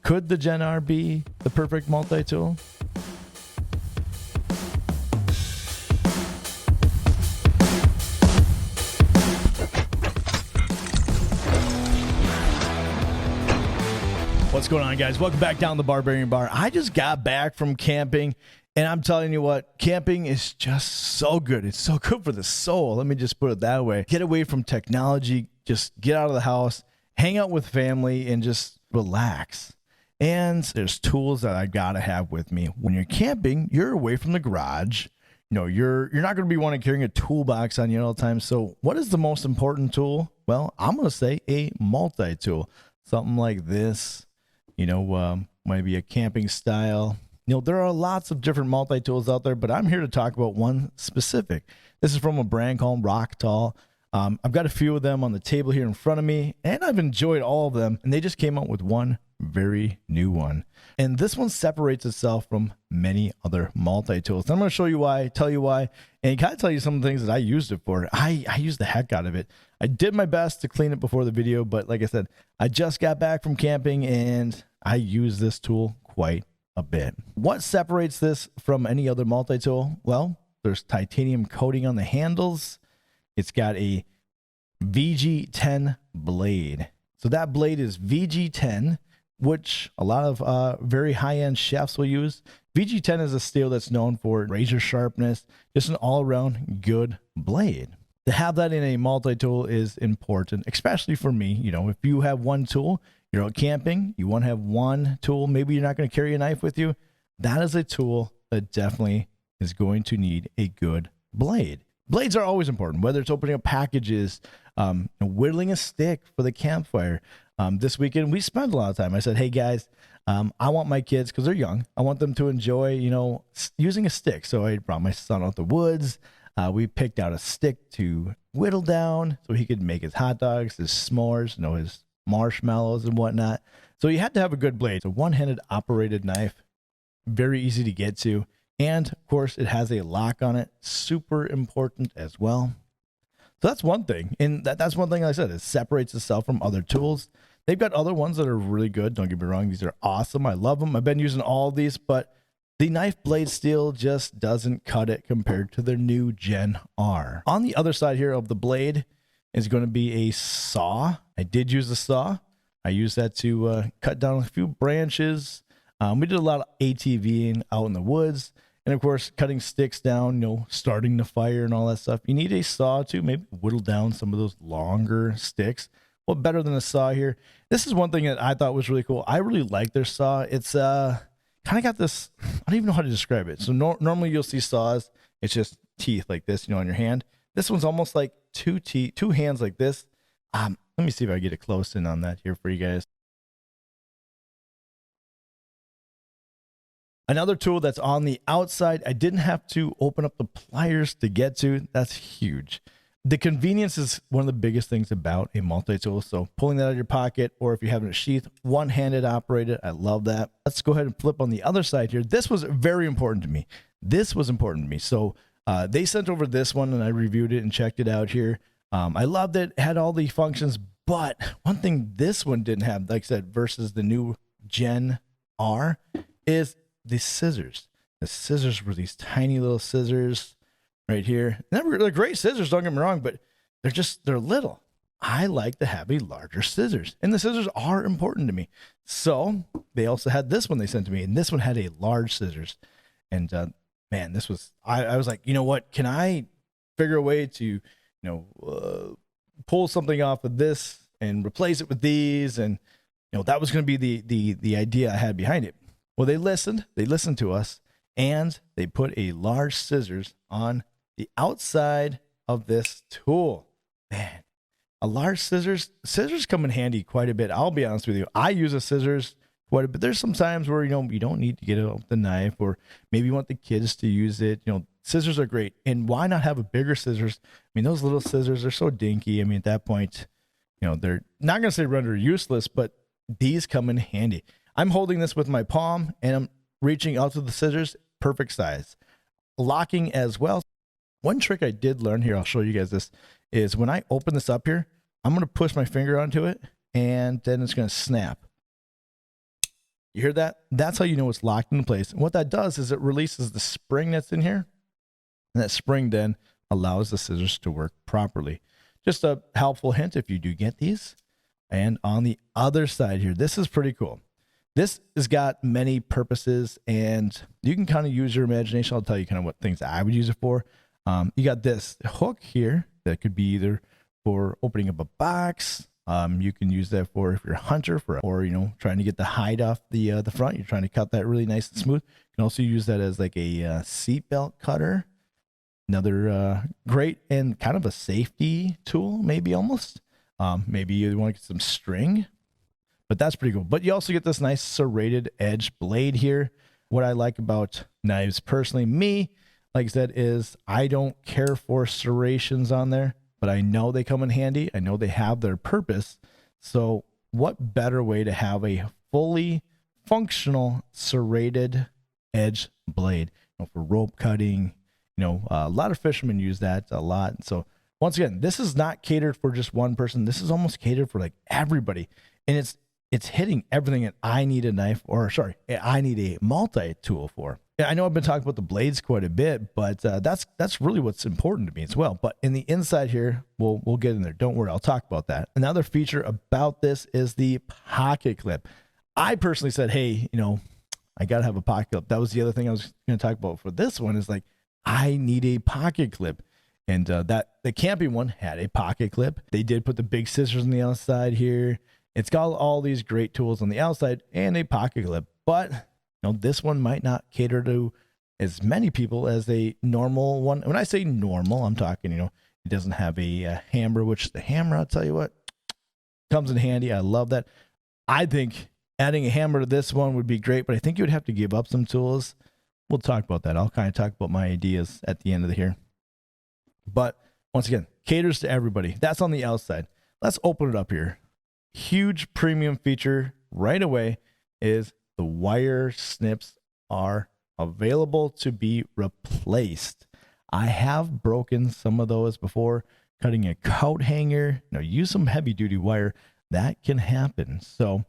Could the Gen-R be the perfect multi-tool? What's going on, guys? Welcome back down the Barbarian Bar. I just got back from camping, and I'm telling you what, camping is just so good. It's so good for the soul. Let me just put it that way. Get away from technology, just get out of the house, hang out with family, and just relax. And there's tools that I gotta have with me. When you're camping, you're away from the garage. You know, you're not gonna be wanting carrying a toolbox on you all the time. So what is the most important tool? Well, I'm gonna say a multi-tool. Something like this, you know, might be a camping style. You know, there are lots of different multi-tools out there, but I'm here to talk about one specific. This is from a brand called Rocktol. I've got a few of them on the table here in front of me, and I've enjoyed all of them. And they just came out with one very new one. And this one separates itself from many other multi-tools. I'm going to show you why, tell you why, and kind of tell you some of the things that I used it for. I used the heck out of it. I did my best to clean it before the video, but like I said, I just got back from camping and I use this tool quite a bit. What separates this from any other multi-tool? Well, there's titanium coating on the handles. It's got a VG10 blade. So that blade is VG10, which a lot of very high-end chefs will use. VG10 is a steel that's known for razor sharpness, just an all-around good blade. To have that in a multi-tool is important, especially for me. You know, if you have one tool, you're out camping, you want to have one tool, maybe you're not going to carry a knife with you, that is a tool that definitely is going to need a good blade. Blades are always important, whether it's opening up packages, whittling a stick for the campfire. This weekend, we spent a lot of time. I said, hey, guys, I want my kids, because they're young, I want them to enjoy, you know, using a stick. So I brought my son out the woods. We picked out a stick to whittle down so he could make his hot dogs, his s'mores, you know, his marshmallows and whatnot. So you had to have a good blade. It's a one-handed operated knife, very easy to get to. And of course, it has a lock on it, super important as well. So that's one thing. And that's one thing I said, it separates itself from other tools. They've got other ones that are really good. Don't get me wrong. These are awesome. I love them. I've been using all of these, but the knife blade steel just doesn't cut it compared to their new Gen-R. On the other side here of the blade is going to be a saw. I did use the saw. I used that to cut down a few branches. We did a lot of ATVing out in the woods. And of course, cutting sticks down, you know, starting the fire and all that stuff. You need a saw to maybe whittle down some of those longer sticks. What better than a saw here? This is one thing that I thought was really cool. I really like their saw. It's kind of got this, I don't even know how to describe it. So normally you'll see saws, it's just teeth like this, you know, on your hand. This one's almost like two hands like this. Let me see if I get it close in on that here for you guys. Another tool that's on the outside, I didn't have to open up the pliers to get to. That's huge. The convenience is one of the biggest things about a multi-tool. So pulling that out of your pocket, or if you're having a sheath, one-handed operated, I love that. Let's go ahead and flip on the other side here. This was very important to me. This was important to me. So they sent over this one and I reviewed it and checked it out here. I loved it, had all the functions, but one thing this one didn't have, like I said, versus the new Gen-R is the scissors. The scissors were these tiny little scissors right here. They're great scissors, don't get me wrong, but they're little. I like to have a larger scissors, and the scissors are important to me. So they also had this one they sent to me, and this one had a large scissors. And man, this was, I was like, you know what? Can I figure a way to, you know, pull something off of this and replace it with these? And you know, that was going to be the idea I had behind it. Well, they listened to us, and they put a large scissors on the outside of this tool. Man, a large scissors come in handy quite a bit. I'll be honest with you. I use a scissors quite a bit. There's some times where, you know, you don't need to get out the knife, or maybe you want the kids to use it. You know, scissors are great. And why not have a bigger scissors? I mean, those little scissors are so dinky. I mean, at that point, you know, they're not going to say render useless, but these come in handy. I'm holding this with my palm and I'm reaching out to the scissors, perfect size. Locking as well. One trick I did learn here, I'll show you guys this, is when I open this up here, I'm going to push my finger onto it and then it's going to snap. You hear that? That's how you know it's locked into place. And what that does is it releases the spring that's in here. And that spring then allows the scissors to work properly. Just a helpful hint if you do get these. And on the other side here, this is pretty cool. This has got many purposes, and you can kind of use your imagination. I'll tell you kind of what things I would use it for. You got this hook here that could be either for opening up a box. You can use that for if you're a hunter, or you know, trying to get the hide off the front. You're trying to cut that really nice and smooth. You can also use that as like a seatbelt cutter. Another great and kind of a safety tool, maybe almost. Maybe you want to get some string, but that's pretty cool. But you also get this nice serrated edge blade here. What I like about knives personally, me, like I said, is I don't care for serrations on there, but I know they come in handy. I know they have their purpose. So what better way to have a fully functional serrated edge blade, you know, for rope cutting? You know, a lot of fishermen use that a lot. So once again, this is not catered for just one person. This is almost catered for like everybody. And it's hitting everything that I need a knife, or sorry, I need a multi-tool for. I know I've been talking about the blades quite a bit, but that's really what's important to me as well. But in the inside here, we'll get in there. Don't worry, I'll talk about that. Another feature about this is the pocket clip. I personally said, hey, you know, I got to have a pocket clip. That was the other thing I was going to talk about for this one, is like, I need a pocket clip. And that the camping one had a pocket clip. They did put the big scissors on the outside here. It's got all these great tools on the outside and a pocket clip. But you know, this one might not cater to as many people as a normal one. When I say normal, I'm talking, you know, it doesn't have a hammer, which the hammer, I'll tell you what, comes in handy. I love that. I think adding a hammer to this one would be great, but I think you would have to give up some tools. We'll talk about that. I'll kind of talk about my ideas at the end of the here. But once again, caters to everybody. That's on the outside. Let's open it up here. Huge premium feature right away is the wire snips are available to be replaced. I have broken some of those before cutting a coat hanger. You know, use some heavy duty wire. That can happen. So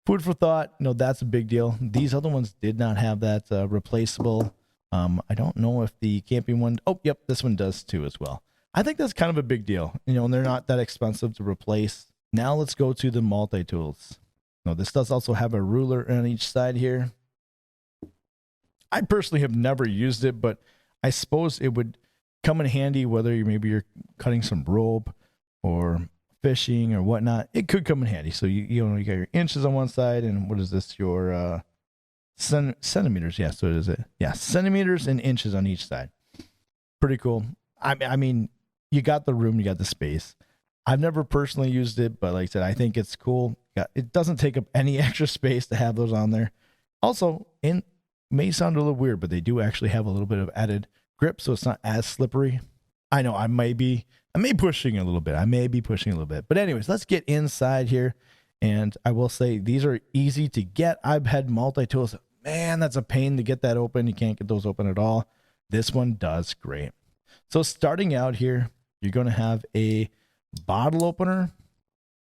food for thought. No, that's a big deal. These other ones did not have that replaceable. I don't know if the camping one, oh, yep, this one does too as well. I think that's kind of a big deal, you know, and they're not that expensive to replace. Now let's go to the multi-tools. Now, this does also have a ruler on each side here. I personally have never used it, but I suppose it would come in handy whether you're cutting some rope or fishing or whatnot. It could come in handy. So you know, you got your inches on one side, and what is this, your centimeters? Yeah, so it is it. Yeah, centimeters and inches on each side. Pretty cool. I mean, you got the room, you got the space. I've never personally used it, but like I said, I think it's cool. It doesn't take up any extra space to have those on there. Also, it may sound a little weird, but they do actually have a little bit of added grip, so it's not as slippery. I know I may be pushing a little bit. But anyways, let's get inside here. And I will say these are easy to get. I've had multi-tools. Man, that's a pain to get that open. You can't get those open at all. This one does great. So starting out here, you're going to have a bottle opener.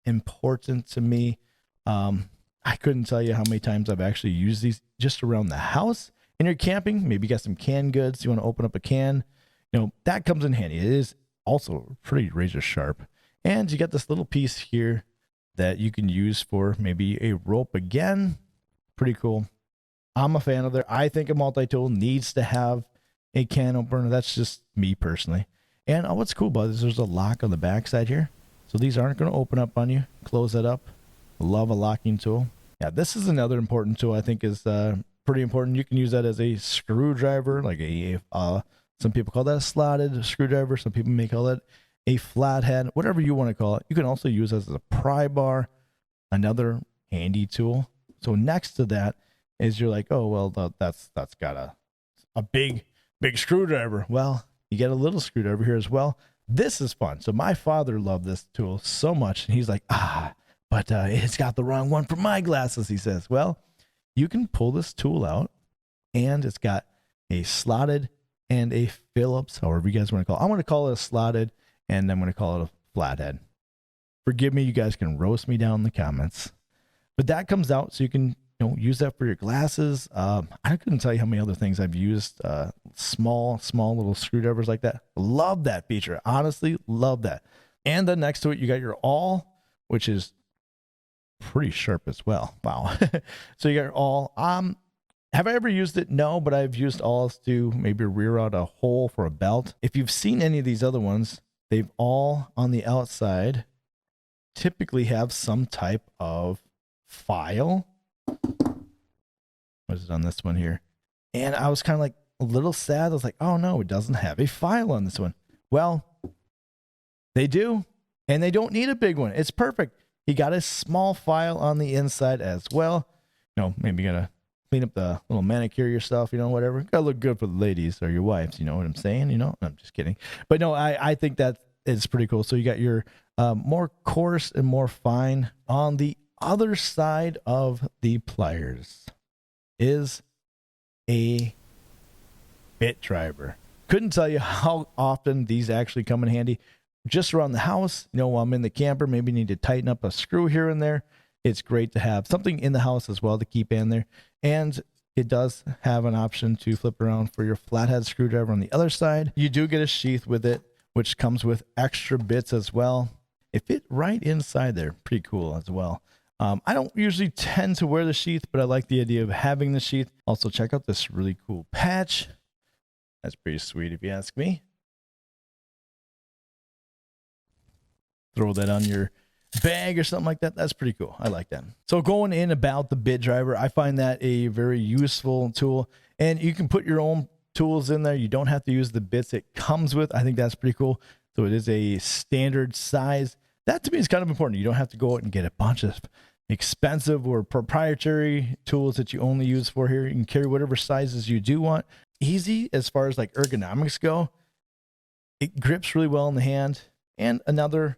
Important to me. I couldn't tell you how many times I've actually used these just around the house. And you're camping, maybe you got some canned goods. You want to open up a can. You know, that comes in handy. It is also pretty razor sharp. And you got this little piece here that you can use for maybe a rope again. Pretty cool. I'm a fan of it. I think a multi-tool needs to have a can opener. That's just me personally. And what's cool about this, there's a lock on the back side here. So these aren't going to open up on you. Close that up. Love a locking tool. Yeah, this is another important tool I think is pretty important. You can use that as a screwdriver, like some people call that a slotted screwdriver. Some people may call it a flathead, whatever you want to call it. You can also use it as a pry bar, another handy tool. So next to that is you're like, oh, well, that's got a big screwdriver. Well, you get a little screwdriver here as well. This is fun. So my father loved this tool so much. And he's like, but it's got the wrong one for my glasses, he says. Well, you can pull this tool out, and it's got a slotted and a Phillips, however you guys want to call it. I'm going to call it a slotted, and I'm going to call it a flathead. Forgive me, you guys can roast me down in the comments. But that comes out so you can use that for your glasses. I couldn't tell you how many other things I've used. Small little screwdrivers like that. Love that feature. Honestly, love that. And then next to it, you got your awl, which is pretty sharp as well. Wow. So you got your awl. Have I ever used it? No, but I've used awls to maybe rear out a hole for a belt. If you've seen any of these other ones, they've all on the outside typically have some type of file. What is it on this one here? And I was kind of like a little sad. I was like, oh no, it doesn't have a file on this one. Well, they do, and they don't need a big one. It's perfect. You got a small file on the inside as well. Maybe you gotta clean up the little manicure yourself, whatever. Gotta look good for the ladies or your wives, you know what I'm saying? I'm just kidding. But no, I think that it's pretty cool. So you got your more coarse and more fine. On the other side of the pliers is a bit driver. Couldn't tell you how often these actually come in handy. Just around the house, while I'm in the camper, maybe need to tighten up a screw here and there. It's great to have something in the house as well to keep in there. And it does have an option to flip around for your flathead screwdriver on the other side. You do get a sheath with it, which comes with extra bits as well. It fit right inside there. Pretty cool as well. I don't usually tend to wear the sheath, but I like the idea of having the sheath. Also, check out this really cool patch. That's pretty sweet if you ask me. Throw that on your bag or something like that. That's pretty cool. I like that. So going in about the bit driver, I find that a very useful tool, and you can put your own tools in there. You don't have to use the bits it comes with. I think that's pretty cool. So it is a standard size. That to me is kind of important. You don't have to go out and get a bunch of expensive or proprietary tools that you only use for here. You can carry whatever sizes you do want. Easy as far as like ergonomics go. It grips really well in the hand, and another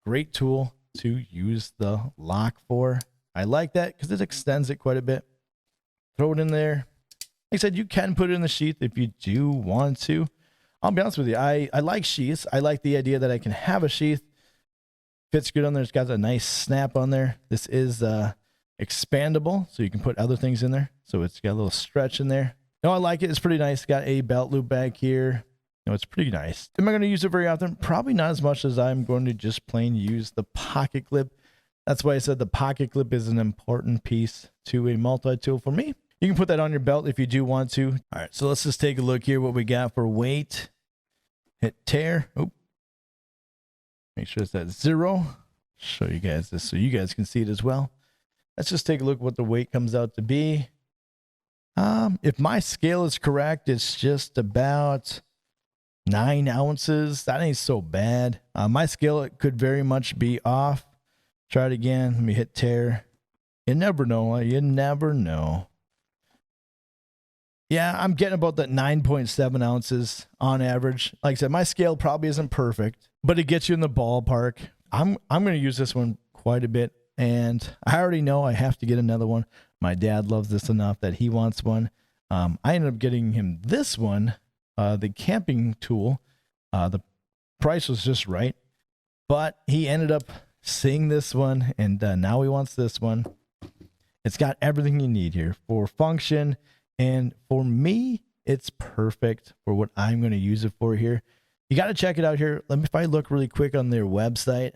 great tool to use the lock for. I like that because it extends it quite a bit. Throw it in there. Like I said, you can put it in the sheath if you do want to. I'll be honest with you, I like sheaths. I like the idea that I can have a sheath. Fits good on there. It's got a nice snap on there. This is expandable, so you can put other things in there. So it's got a little stretch in there. No, I like it. It's pretty nice. Got a belt loop back here. It's pretty nice. Am I going to use it very often? Probably not as much as I'm going to just plain use the pocket clip. That's why I said the pocket clip is an important piece to a multi-tool for me. You can put that on your belt if you do want to. All right, so let's just take a look here what we got for weight. Hit tear. Oh, make sure it's at 0. Show you guys this so you guys can see it as well. Let's just take a look what the weight comes out to be. If my scale is correct, it's just about 9 ounces. That ain't so bad. My scale, it could very much be off. Try it again. Let me hit tear. You never know. You never know. Yeah, I'm getting about that 9.7 ounces on average. Like I said, my scale probably isn't perfect, but it gets you in the ballpark. I'm going to use this one quite a bit, and I already know I have to get another one. My dad loves this enough that he wants one. I ended up getting him this one, the camping tool. The price was just right, but he ended up seeing this one, and now he wants this one. It's got everything you need here for function. And for me, it's perfect for what I'm going to use it for here. You got to check it out here. Let me, if I look really quick on their website,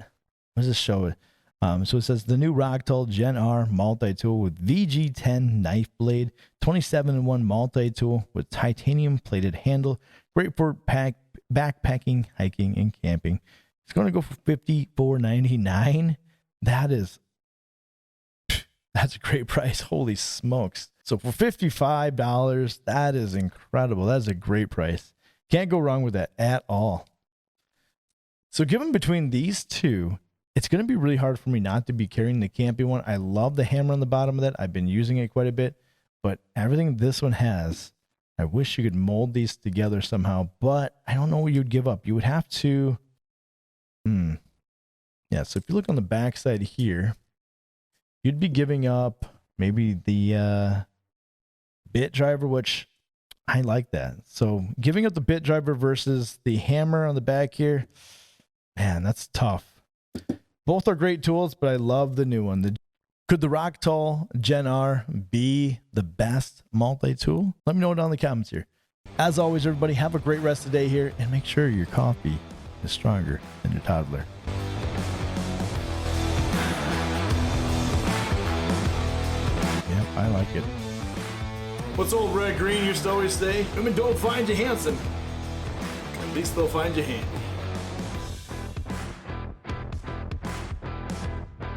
what does this show? So it says the new Rocktol Gen-R multi-tool with VG10 knife blade, 27-in-1 multi-tool with titanium plated handle. Great for backpacking, hiking, and camping. It's going to go for $54.99. That's a great price. Holy smokes. So for $55, that is incredible. That is a great price. Can't go wrong with that at all. So given between these two, it's going to be really hard for me not to be carrying the camping one. I love the hammer on the bottom of that. I've been using it quite a bit, but everything this one has, I wish you could mold these together somehow, but I don't know what you'd give up. You would have to, yeah. So if you look on the back side here, you'd be giving up maybe the bit driver, which I like that. So giving up the bit driver versus the hammer on the back here, man, that's tough. Both are great tools, but I love the new one. Could the Rocktol Gen-R be the best multi-tool? Let me know down in the comments here. As always, everybody, have a great rest of the day here, and make sure your coffee is stronger than your toddler. Yep, I like it. What's old red green used to always say? Women don't find you handsome, at least they'll find you handy.